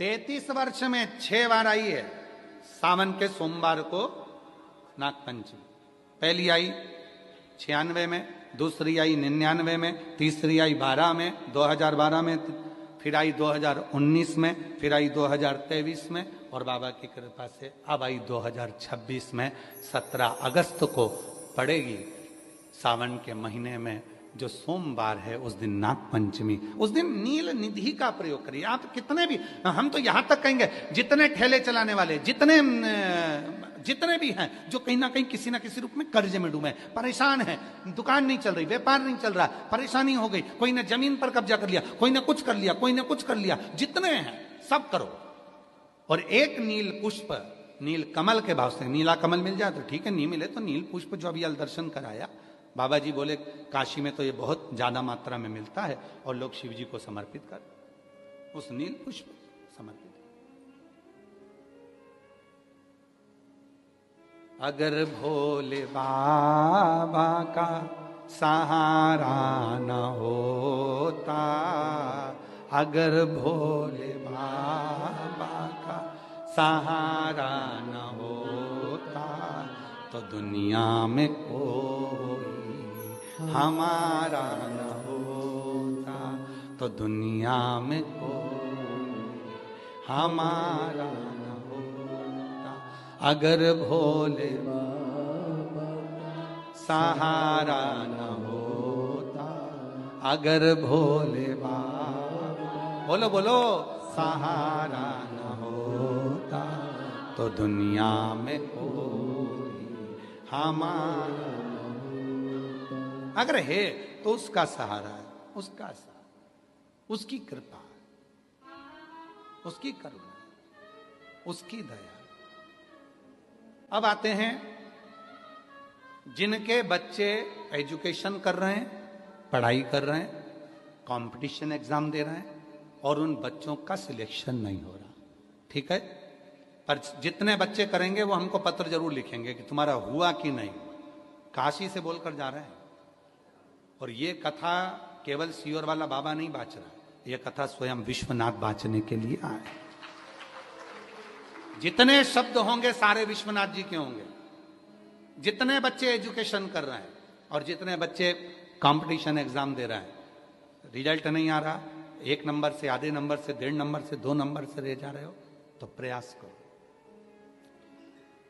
33 वर्ष में 6 बार आई है सावन के सोमवार को नागपंचमी। पहली आई 96 में, दूसरी आई 99 में, तीसरी आई 12 में, 2012 में, फिर आई 2019 में, फिर आई 2023 में, और बाबा की कृपा से अब आई 2026 में। 17 अगस्त को पड़ेगी सावन के महीने में जो सोमवार है, उस दिन नागपंचमी। उस दिन नील निधि का प्रयोग करिए। आप कितने भी, हम तो यहां तक कहेंगे जितने ठेले चलाने वाले, जितने भी हैं जो कहीं ना कहीं किसी ना किसी रूप में कर्ज में डूबे, परेशान है, दुकान नहीं चल रही, व्यापार नहीं चल रहा, परेशानी हो गई, कोई ने जमीन पर कब्जा कर लिया, कोई ने कुछ कर लिया, कोई ने कुछ कर लिया, जितने हैं सब करो। और एक नील पुष्प, नील कमल के भाव से, नीला कमल मिल जाए तो ठीक है, नहीं मिले तो नील पुष्प जो अभी दर्शन कराया, बाबा जी बोले काशी में तो ये बहुत ज्यादा मात्रा में मिलता है और लोग शिव जी को समर्पित कर, उस नील पुष्प समर्पित। अगर भोले बाबा का सहारा न होता, अगर भोले बाबा का सहारा न होता, तो दुनिया में कोई हमारा न होता, तो दुनिया में कोई हमारा न होता। अगर भोले बाबा सहारा न होता, अगर भोले बाबा, बोलो बोलो, सहारा न होता, तो दुनिया में कोई हमारा, अगर है तो उसका सहारा है, उसका सहारा, उसकी कृपा, उसकी करुणा, उसकी दया। अब आते हैं जिनके बच्चे एजुकेशन कर रहे हैं, पढ़ाई कर रहे हैं, कंपटीशन एग्जाम दे रहे हैं, और उन बच्चों का सिलेक्शन नहीं हो रहा, ठीक है, पर जितने बच्चे करेंगे वो हमको पत्र जरूर लिखेंगे कि तुम्हारा हुआ कि नहीं। काशी से बोलकर जा रहे हैं, और ये कथा केवल सियोर वाला बाबा नहीं बाँच रहा, ये कथा स्वयं विश्वनाथ बाँचने के लिए आए। जितने शब्द होंगे सारे विश्वनाथ जी के होंगे। जितने बच्चे एजुकेशन कर रहे हैं और जितने बच्चे कंपटीशन एग्जाम दे रहे हैं, रिजल्ट नहीं आ रहा, 1 नंबर से, आधे नंबर से, 1.5 नंबर से, 2 नंबर से रह जा रहे हो, तो प्रयास करो।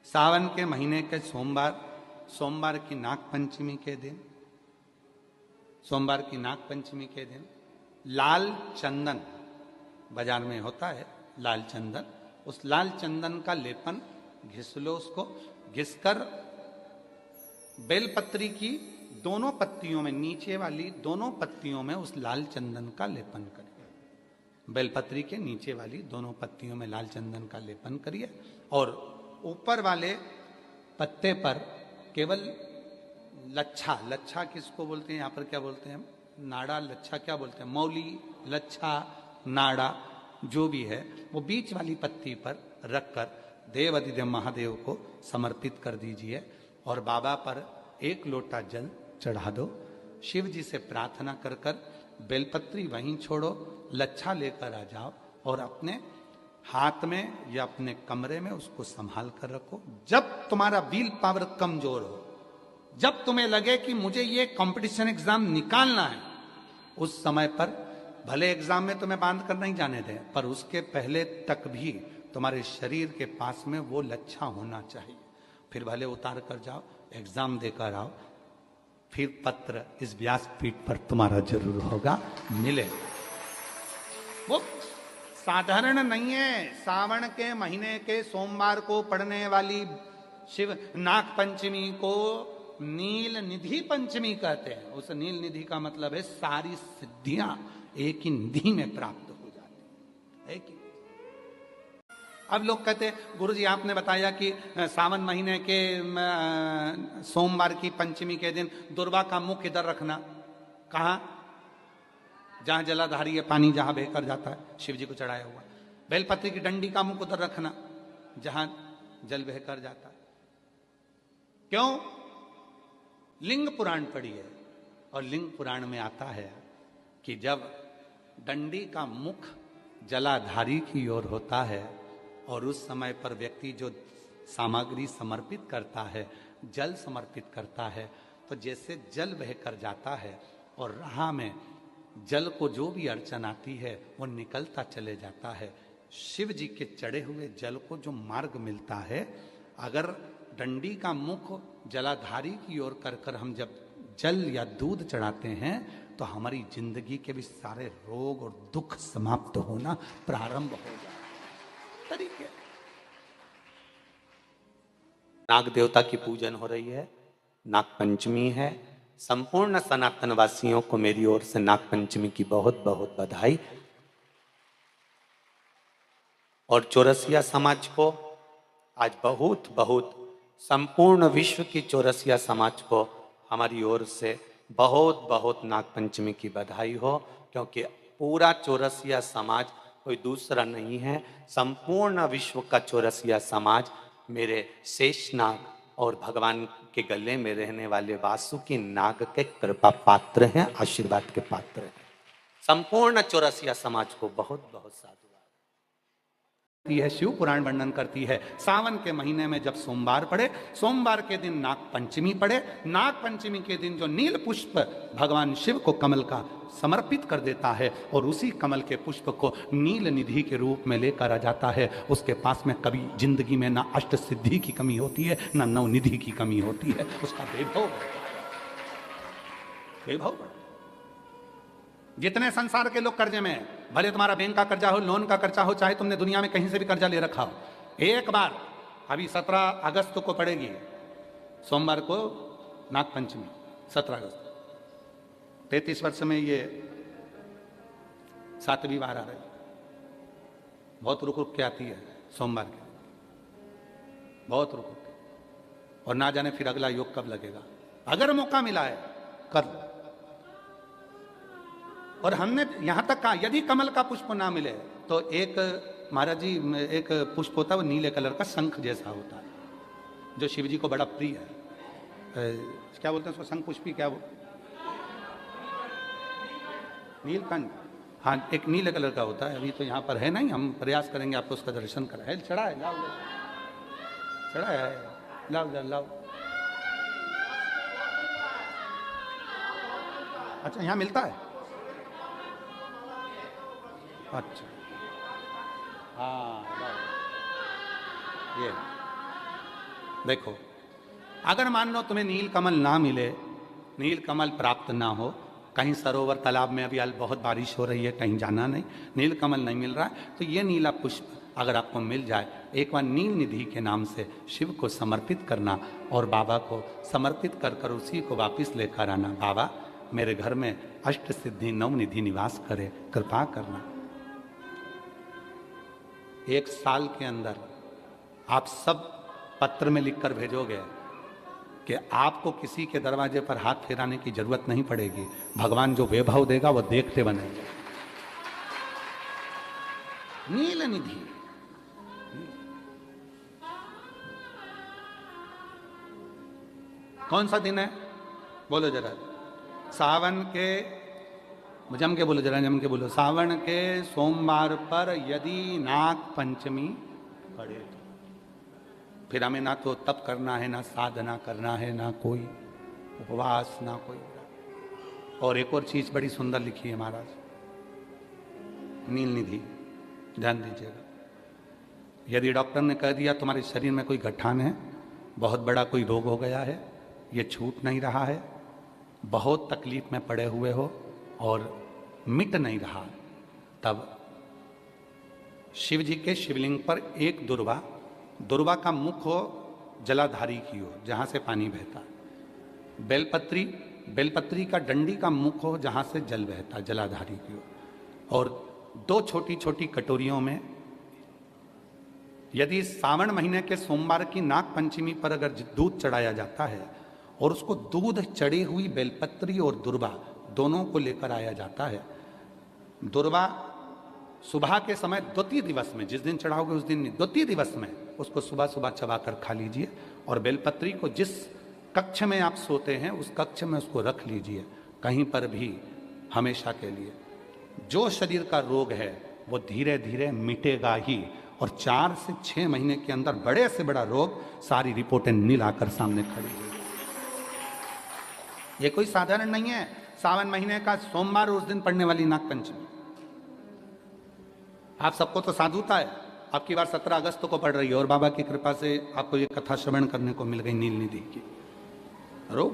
सावन के महीने के सोमवार की नागपंचमी के दिन, सोमवार की नागपंचमी के दिन लाल चंदन बाजार में होता है, लाल चंदन, उस लाल चंदन का लेपन घिस लो, उसको घिसकर बेलपत्री की दोनों पत्तियों में, नीचे वाली दोनों पत्तियों में उस लाल चंदन का लेपन करिए। बेलपत्री के नीचे वाली दोनों पत्तियों में लाल चंदन का लेपन करिए, और ऊपर वाले पत्ते पर केवल लच्छा, लच्छा किसको बोलते हैं यहाँ पर, क्या बोलते हैं, नाड़ा, लच्छा क्या बोलते हैं, मौली, लच्छा, नाड़ा, जो भी है वो बीच वाली पत्ती पर रखकर देवाधिदेव महादेव को समर्पित कर दीजिए, और बाबा पर 1 लोटा जल चढ़ा दो। शिव जी से प्रार्थना कर कर बेलपत्री वहीं छोड़ो, लच्छा लेकर आ जाओ और अपने हाथ में या अपने कमरे में उसको संभाल कर रखो। जब तुम्हारा विल पावर कमजोर हो, जब तुम्हें लगे कि मुझे ये कंपटीशन एग्जाम निकालना है, उस समय पर भले एग्जाम में तुम्हें बांध कर नहीं जाने दें, पर उसके पहले तक भी तुम्हारे शरीर के पास में वो लच्छा होना चाहिए। फिर भले उतार कर जाओ, एग्जाम देकर आओ, फिर पत्र इस व्यासपीठ पर तुम्हारा जरूर होगा, मिले। वो साधारण नहीं है। सावन के महीने के सोमवार को पड़ने वाली शिव नाग पंचमी को नील निधि पंचमी कहते हैं। उस नील निधि का मतलब है सारी सिद्धियां एक ही निधि में प्राप्त हो जाती है। एक ही। अब लोग कहते हैं गुरु जी आपने बताया कि सावन महीने के सोमवार की पंचमी के दिन दुर्वा का मुख इधर रखना। कहाँ? जहां जलाधारी है, पानी जहां बहकर जाता है, शिव जी को चढ़ाया हुआ। बेलपत्री की डंडी का मुख उधर रखना जहां जल बहकर जाता है। क्यों? लिंग पुराण पढ़ी है और लिंग पुराण में आता है कि जब डंडी का मुख जलाधारी की ओर होता है और उस समय पर व्यक्ति जो सामग्री समर्पित करता है, जल समर्पित करता है, तो जैसे जल बह कर जाता है और राह में जल को जो भी अड़चन आती है वो निकलता चले जाता है। शिव जी के चढ़े हुए जल को जो मार्ग मिलता है, अगर डंडी का मुख जलाधारी की ओर कर कर हम जब जल या दूध चढ़ाते हैं तो हमारी जिंदगी के भी सारे रोग और दुख समाप्त होना प्रारंभ हो जाए। तरीके नाग देवता की पूजन हो रही है, नाग पंचमी है। संपूर्ण सनातन वासियों को मेरी ओर से नाग पंचमी की बहुत बहुत बधाई। और चौरसिया समाज को आज बहुत बहुत संपूर्ण विश्व की चौरसिया समाज को हमारी ओर से बहुत बहुत नाग पंचमी की बधाई हो, क्योंकि पूरा चौरसिया समाज कोई दूसरा नहीं है। संपूर्ण विश्व का चौरसिया समाज मेरे शेषनाग और भगवान के गले में रहने वाले वासुकी नाग के कृपा पात्र हैं, आशीर्वाद के पात्र हैं। संपूर्ण चौरसिया समाज को बहुत बहुत साधुवाद है। शिव पुराण वर्णन करती है, सावन के महीने में जब सोमवार पड़े, सोमवार के दिन नाग पंचमी पड़े, नाग पंचमी के दिन जो नील पुष्प भगवान शिव को कमल का समर्पित कर देता है और उसी कमल के पुष्प को नील निधि के रूप में लेकर आ जाता है, उसके पास में कभी जिंदगी में ना अष्ट सिद्धि की कमी होती है, ना नवनिधि की कमी होती है। उसका वैभव जितने संसार के लोग कर्जे में, भले तुम्हारा बैंक का कर्जा हो, लोन का कर्जा हो, चाहे तुमने दुनिया में कहीं से भी कर्जा ले रखा हो, एक बार अभी 17 अगस्त को पड़ेगी, सोमवार को नाग पंचमी 17 अगस्त, 33 वर्ष में ये 7वीं बार आ रही, बहुत रुक रुक के आती है सोमवार के, बहुत रुक रुक के, और ना जाने फिर अगला योग कब लगेगा। अगर मौका मिला है कर। और हमने यहां तक कहा यदि कमल का पुष्प ना मिले तो एक महाराज जी एक पुष्प होता है, वो नीले कलर का शंख जैसा होता है, जो शिव जी को बड़ा प्रिय है। क्या बोलते हैं उसको, शंख पुष्पी, क्या वो नीलकंठ, हाँ एक नीले कलर का होता है। अभी तो यहाँ पर है नहीं, हम प्रयास करेंगे आपको उसका दर्शन कराए। चढ़ा है, लाओ चढ़ा है, लाओ लाओ। अच्छा यहाँ मिलता है, अच्छा हाँ ये देखो, अगर मान लो तुम्हें नील कमल ना मिले, नील कमल प्राप्त ना हो, कहीं सरोवर तालाब में अभी बहुत बारिश हो रही है, कहीं जाना नहीं, नील कमल नहीं मिल रहा है, तो ये नीला पुष्प अगर आपको मिल जाए, एक बार नील निधि के नाम से शिव को समर्पित करना और बाबा को समर्पित कर कर उसी को वापस लेकर आना। बाबा मेरे घर में अष्ट सिद्धि नव निधि निवास करे, कृपा करना। 1 साल के अंदर आप सब पत्र में लिखकर भेजोगे कि आपको किसी के दरवाजे पर हाथ फेराने की जरूरत नहीं पड़ेगी, भगवान जो वैभव देगा वो देखते बनेंगे। नील निधि, कौन सा दिन है बोलो जरा, सावन के, जम के बोलो जरा, जम के बोलो, सावन के सोमवार पर यदि नाग पंचमी पड़े तो फिर हमें ना तो तप करना है, ना साधना करना है, ना कोई उपवास, ना कोई। और एक और चीज बड़ी सुंदर लिखी है महाराज, नील निधि, ध्यान दीजिएगा। यदि डॉक्टर ने कह दिया तुम्हारे शरीर में कोई गठान है, बहुत बड़ा कोई रोग हो गया है, ये छूट नहीं रहा है, बहुत तकलीफ में पड़े हुए हो और मिट नहीं रहा, तब शिव जी के शिवलिंग पर एक दुर्वा का मुख हो जलाधारी की ओर जहां से पानी बहता है, बेलपत्री का डंडी का मुख हो जहां से जल बहता है जलाधारी की ओर, और 2 छोटी छोटी कटोरियों में यदि सावन महीने के सोमवार की नाग पंचमी पर अगर दूध चढ़ाया जाता है और उसको दूध चढ़ी हुई बेलपत्री और दुर्वा दोनों को लेकर आया जाता है। दुर्वा सुबह के समय द्वितीय दिवस में, जिस दिन चढ़ाओगे उस दिन द्वितीय दिवस में उसको सुबह सुबह चबाकर खा लीजिए, और बेलपत्री को जिस कक्ष में आप सोते हैं उस कक्ष में उसको रख लीजिए, कहीं पर भी हमेशा के लिए। जो शरीर का रोग है वो धीरे धीरे मिटेगा ही। और 4 से 6 महीने के अंदर बड़े से बड़ा रोग सारी रिपोर्टें नील आकर सामने खड़ी हुई। ये कोई साधारण नहीं है। सावन महीने का सोमवार उस दिन पड़ने वाली नागपंचमी। आप सबको तो साधुता है, आपकी बार 17 अगस्त को पड़ रही है और बाबा की कृपा से आपको ये कथा श्रवण करने को मिल गई नील निधि की। रोग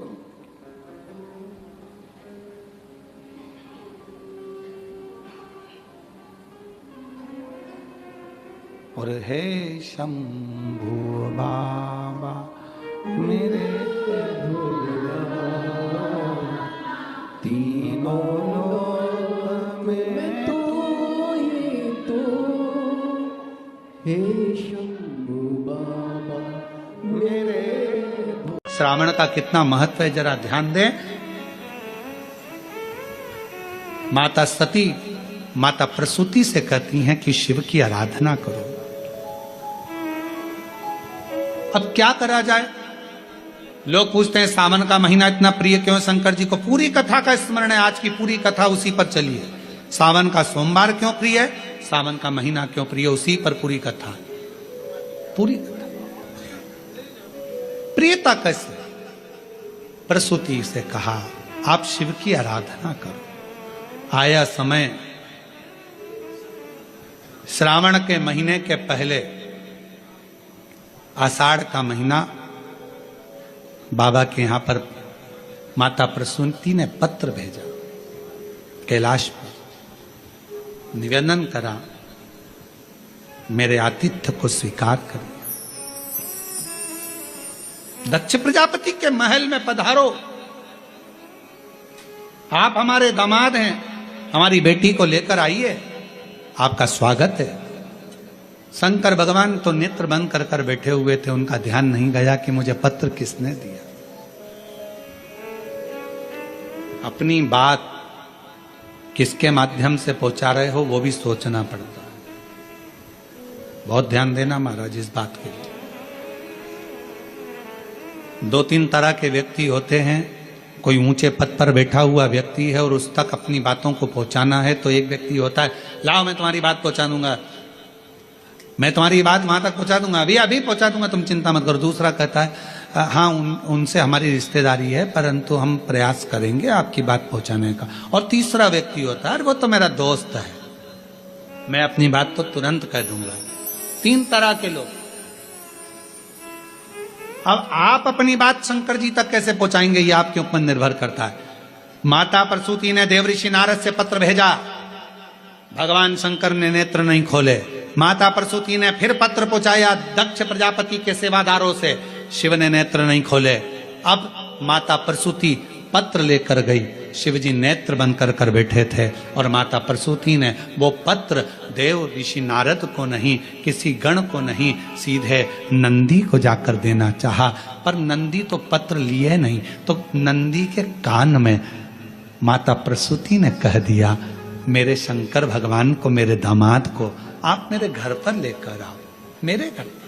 और हे शंभु बाबा मेरे तीनों लोक में तू ही तू, हे शंभु बाबा मेरे। श्रावण का कितना महत्व है जरा ध्यान दें। माता सती माता प्रसूति से कहती हैं कि शिव की आराधना करो। अब क्या करा जाए? लोग पूछते हैं सावन का महीना इतना प्रिय क्यों शंकर जी को? पूरी कथा का स्मरण है, आज की पूरी कथा उसी पर चली है। सावन का सोमवार क्यों प्रिय है, सावन का महीना क्यों प्रिय, उसी पर पूरी कथा। पूरी कथा प्रियता कैसे? प्रसूति से कहा आप शिव की आराधना करो। आया समय श्रावण के महीने के पहले आषाढ़ का महीना बाबा के यहां पर माता प्रसूति ने पत्र भेजा, कैलाश पर निवेदन करा मेरे आतिथ्य को स्वीकार करिए। दक्ष प्रजापति के महल में पधारो, आप हमारे दामाद हैं, हमारी बेटी को लेकर आइए, आपका स्वागत है। शंकर भगवान तो नेत्र बंद कर कर बैठे हुए थे, उनका ध्यान नहीं गया कि मुझे पत्र किसने दिया। अपनी बात किसके माध्यम से पहुंचा रहे हो वो भी सोचना पड़ता है। बहुत ध्यान देना महाराज इस बात के लिए। 2-3 तरह के व्यक्ति होते हैं। कोई ऊंचे पद पर बैठा हुआ व्यक्ति है और उस तक अपनी बातों को पहुंचाना है, तो एक व्यक्ति होता है लाओ मैं तुम्हारी बात पहुंचा दूंगा, मैं तुम्हारी बात वहां तक पहुंचा दूंगा, अभी पहुंचा दूंगा, तुम चिंता मत करो। दूसरा कहता है हाँ उनसे हमारी रिश्तेदारी है परंतु हम प्रयास करेंगे आपकी बात पहुंचाने का। और तीसरा व्यक्ति होता है वो तो मेरा दोस्त है, मैं अपनी बात तो तुरंत कह दूंगा। 3 तरह के लोग। अब आप अपनी बात शंकर जी तक कैसे पहुंचाएंगे ये आपके ऊपर निर्भर करता है। माता प्रसूति ने देव ऋषि नारद से पत्र भेजा, भगवान शंकर ने नेत्र नहीं खोले। माता प्रसूति ने फिर पत्र पहुंचाया दक्ष प्रजापति के सेवादारों से, शिव ने नेत्र नहीं खोले। अब माता प्रसूति पत्र लेकर गई, शिवजी नेत्र बंद कर बैठे थे और माता प्रसूति ने वो पत्र देव ऋषि नारद को नहीं, किसी गण को नहीं, सीधे नंदी को जाकर देना चाहा। पर नंदी तो पत्र लिए नहीं, तो नंदी के कान में माता प्रसूति ने कह दिया मेरे शंकर भगवान को, मेरे दामाद को आप मेरे घर पर लेकर आओ, मेरे घर पर।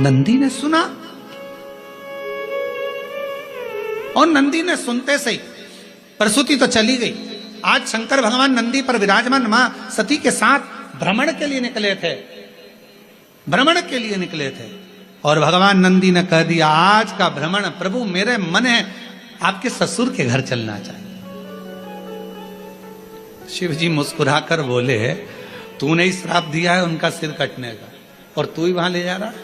नंदी ने सुना और नंदी ने सुनते से ही प्रसूति तो चली गई। आज शंकर भगवान नंदी पर विराजमान मां सती के साथ भ्रमण के लिए निकले थे, भ्रमण के लिए निकले थे। और भगवान नंदी ने कह दिया आज का भ्रमण प्रभु मेरे मन है आपके ससुर के घर चलना चाहिए। शिव जी मुस्कुराकर बोले तूने ही श्राप दिया है उनका सिर कटने का और तू ही वहां ले जा रहा है।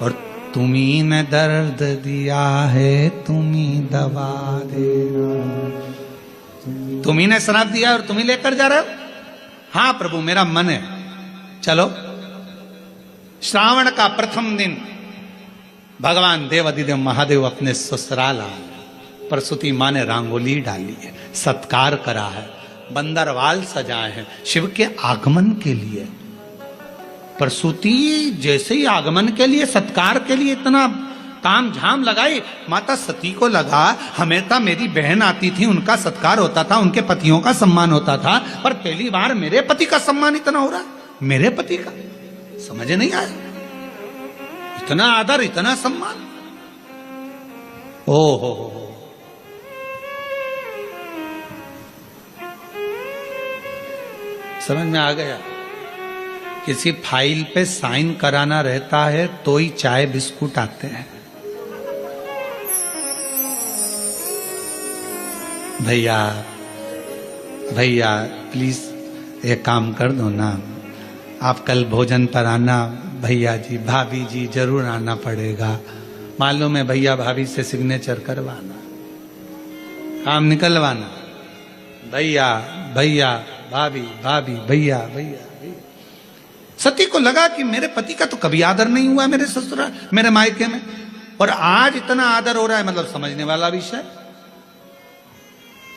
और तुम्ही ने दर्द दिया है तुम्ही दवा देना, तुम्ही ने श्राप दिया और तुम्ही लेकर जा रहे हो। हाँ प्रभु मेरा मन है, चलो। श्रावण का प्रथम दिन भगवान देवाधिदेव महादेव अपने ससुराल आए। प्रसूति मां ने रंगोली डाली है, सत्कार करा है, बंदरवाल सजाए हैं शिव के आगमन के लिए। प्रसूति जैसे ही आगमन के लिए, सत्कार के लिए इतना ताम झाम लगाई, माता सती को लगा हमेशा मेरी बहन आती थी उनका सत्कार होता था, उनके पतियों का सम्मान होता था, पर पहली बार मेरे पति का सम्मान इतना हो रहा, मेरे पति का समझ नहीं आया। इतना आदर, इतना सम्मान, ओ हो। समझ में आ गया? किसी फाइल पे साइन कराना रहता है तो ही चाय बिस्कुट आते हैं। भैया भैया प्लीज ये काम कर दो ना, आप कल भोजन पर आना। भैया जी भाभी जी जरूर आना पड़ेगा, मालूम है भैया भाभी से सिग्नेचर करवाना, काम निकलवाना। भैया भैया भाभी भाभी भैया भैया भैया। सती को लगा कि मेरे पति का तो कभी आदर नहीं हुआ मेरे ससुराल मेरे मायके में, और आज इतना आदर हो रहा है, मतलब समझने वाला विषय,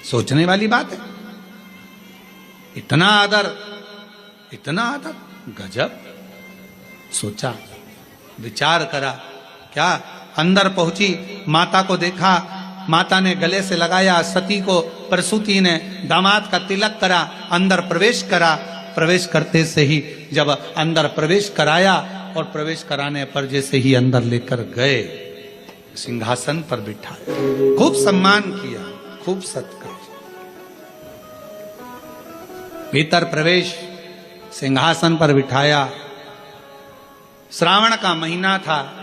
सोचने वाली बात है। इतना आदर, गजब। सोचा, विचार करा, क्या अंदर पहुंची, माता को देखा, माता ने गले से लगाया सती को, प्रसूति ने दामाद का तिलक करा, अंदर प्रवेश करा। प्रवेश करते से ही जब अंदर प्रवेश कराया और प्रवेश कराने पर जैसे ही अंदर लेकर गए, सिंहासन पर बिठाया, खूब सम्मान किया, खूब सत्कार। भीतर प्रवेश, सिंहासन पर बिठाया। श्रावण का महीना था,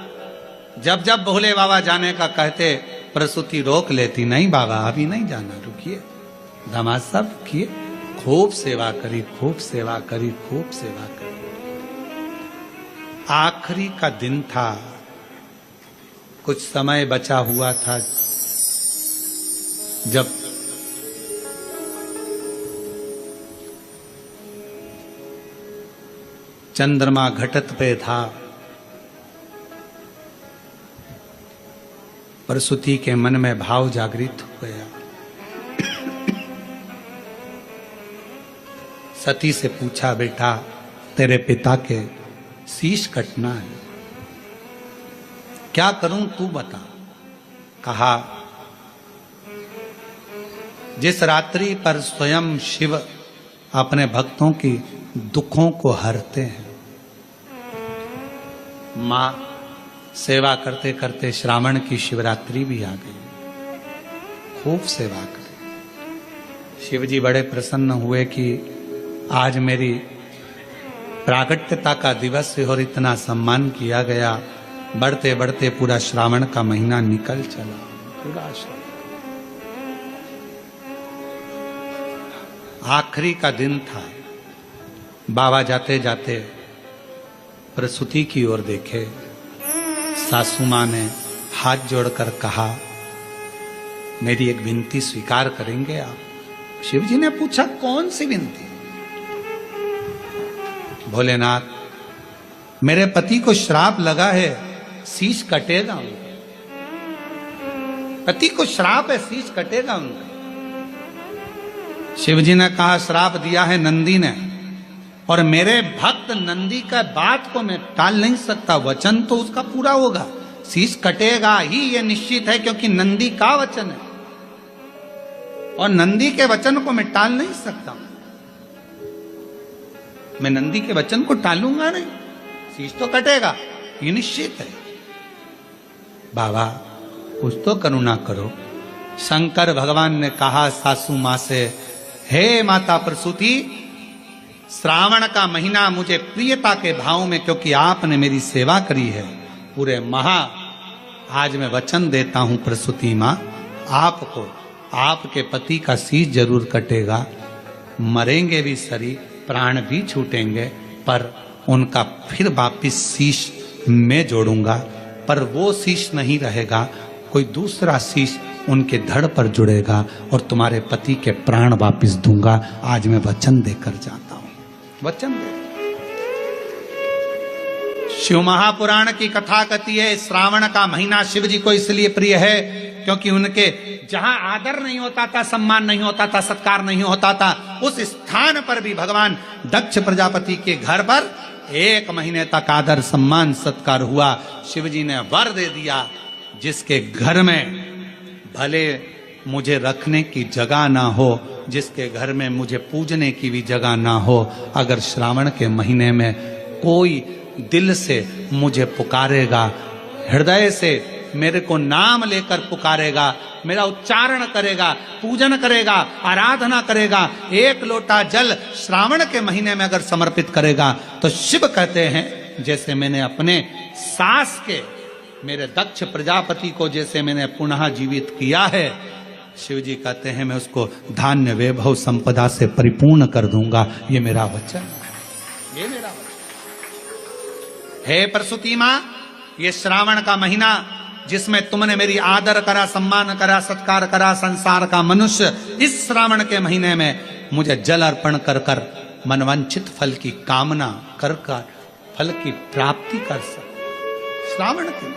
जब जब भोले बाबा जाने का कहते प्रसूति रोक लेती, नहीं बाबा अभी नहीं जाना, रुकिए। दामाद साहब किए, खूब सेवा करी, खूब सेवा करी, खूब सेवा करी। आखिरी का दिन था, कुछ समय बचा हुआ था, जब चंद्रमा घटत पे था। प्रसूति के मन में भाव जागृत हो गया। सती से पूछा, बेटा तेरे पिता के शीश कटना है, क्या करूं तू बता। कहा, जिस रात्रि पर स्वयं शिव अपने भक्तों की दुखों को हरते हैं, मां सेवा करते करते श्रावण की शिवरात्रि भी आ गई, खूब सेवा करी। शिव जी बड़े प्रसन्न हुए कि आज मेरी प्राकट्यता का दिवस है और इतना सम्मान किया गया। बढ़ते बढ़ते पूरा श्रावण का महीना निकल चला, पूरा श्रावण। आखिरी का दिन था। बाबा जाते जाते प्रसूति की ओर देखे। सासू मां ने हाथ जोड़कर कहा, मेरी एक विनती स्वीकार करेंगे आप? शिव जी ने पूछा, कौन सी विनती? भोलेनाथ, मेरे पति को श्राप लगा है, शीश कटेगा उनका। पति को श्राप है, शीश कटेगा उनका। शिव जी ने कहा, श्राप दिया है नंदी ने, और मेरे भक्त नंदी का बात को मैं टाल नहीं सकता, वचन तो उसका पूरा होगा, शीश कटेगा ही ये निश्चित है, क्योंकि नंदी का वचन है और नंदी के वचन को मैं टाल नहीं सकता। मैं नंदी के वचन को टालूंगा नहीं, शीश तो कटेगा, ये निश्चित है। बाबा कुछ तो करुणा करो। शंकर भगवान ने कहा सासू मां से, हे माता प्रसूति, श्रावण का महीना मुझे प्रियता के भाव में, क्योंकि आपने मेरी सेवा करी है पूरे आज मैं वचन देता हूं प्रसूति मां, आपको आपके पति का शीश जरूर कटेगा, मरेंगे भी सरी, प्राण भी छूटेंगे, पर उनका फिर वापिस शीश मैं जोड़ूंगा, पर वो शीश नहीं रहेगा, कोई दूसरा शीश उनके धड़ पर जुड़ेगा और तुम्हारे पति के प्राण वापिस दूंगा। आज मैं वचन देकर जाता हूं, वचन दे। शिव महापुराण की कथा कहती है, श्रावण का महीना शिव जी को इसलिए प्रिय है क्योंकि उनके जहां आदर नहीं होता था, सम्मान नहीं होता था, सत्कार नहीं होता था, उस स्थान पर भी भगवान दक्ष प्रजापति के घर पर 1 महीने तक आदर सम्मान सत्कार हुआ। शिव जी ने वर दे दिया, जिसके घर में भले मुझे रखने की जगह ना हो, जिसके घर में मुझे पूजने की भी जगह ना हो, अगर श्रावण के महीने में कोई दिल से मुझे पुकारेगा, हृदय से मेरे को नाम लेकर पुकारेगा, मेरा उच्चारण करेगा, पूजन करेगा, आराधना करेगा, एक लोटा जल श्रावण के महीने में अगर समर्पित करेगा तो शिव कहते हैं जैसे मैंने अपने सास के मेरे दक्ष प्रजापति को जैसे मैंने पुनः जीवित किया है, शिव जी कहते हैं मैं उसको धान्य वैभव संपदा से परिपूर्ण कर दूंगा। ये मेरा वचन है, ये मेरा वचन। हे प्रसूति मां, ये श्रावण का महीना जिसमें तुमने मेरी आदर करा, सम्मान करा, सत्कार करा, संसार का मनुष्य इस श्रावण के महीने में मुझे जल अर्पण कर कर मनवांछित फल की कामना कर कर फल की प्राप्ति कर सक। श्रावण के